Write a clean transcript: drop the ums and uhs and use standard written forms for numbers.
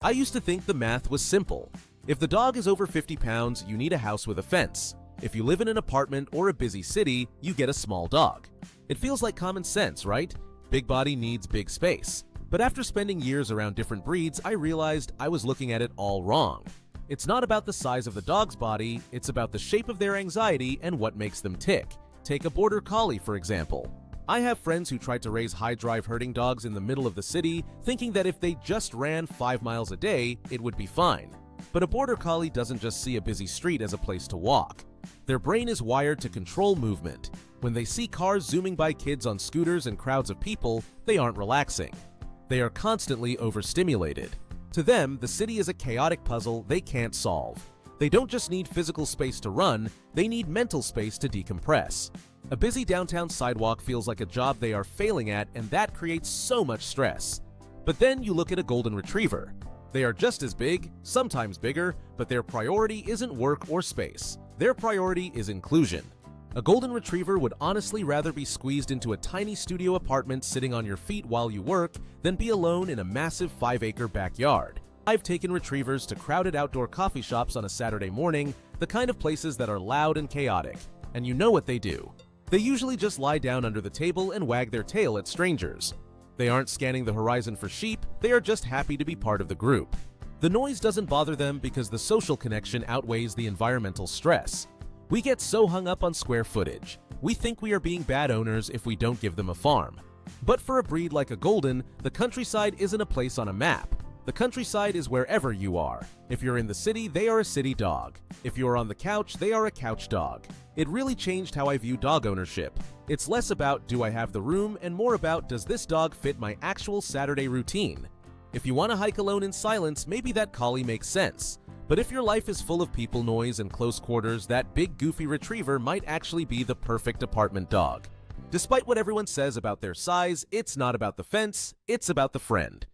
I used to think the math was simple. If the dog is over 50 pounds, you need a house with a fence. If you live in an apartment or a busy city, you get a small dog. It feels like common sense, right? Big body needs big space. But after spending years around different breeds, I realized I was looking at it all wrong. It's not about the size of the dog's body, it's about the shape of their anxiety and what makes them tick. Take a border collie, for example. I have friends who tried to raise high-drive herding dogs in the middle of the city, thinking that if they just ran 5 miles a day, it would be fine. But a border collie doesn't just see a busy street as a place to walk. Their brain is wired to control movement. When they see cars zooming by, kids on scooters, and crowds of people, they aren't relaxing. They are constantly overstimulated. To them, the city is a chaotic puzzle they can't solve. They don't just need physical space to run, they need mental space to decompress. A busy downtown sidewalk feels like a job they are failing at, and that creates so much stress. But then you look at a golden retriever. They are just as big, sometimes bigger, but their priority isn't work or space. Their priority is inclusion. A golden retriever would honestly rather be squeezed into a tiny studio apartment sitting on your feet while you work than be alone in a massive 5-acre backyard. I've taken retrievers to crowded outdoor coffee shops on a Saturday morning, the kind of places that are loud and chaotic. And you know what they do. They usually just lie down under the table and wag their tail at strangers. They aren't scanning the horizon for sheep, they are just happy to be part of the group. The noise doesn't bother them because the social connection outweighs the environmental stress. We get so hung up on square footage. We think we are being bad owners if we don't give them a farm. But for a breed like a golden, the countryside isn't a place on a map. The countryside is wherever you are. If you're in the city, they are a city dog. If you're on the couch, they are a couch dog. It really changed how I view dog ownership. It's less about do I have the room and more about does this dog fit my actual Saturday routine. If you want to hike alone in silence, maybe that collie makes sense. But if your life is full of people noise and close quarters, that big goofy retriever might actually be the perfect apartment dog. Despite what everyone says about their size, it's not about the fence, it's about the friend.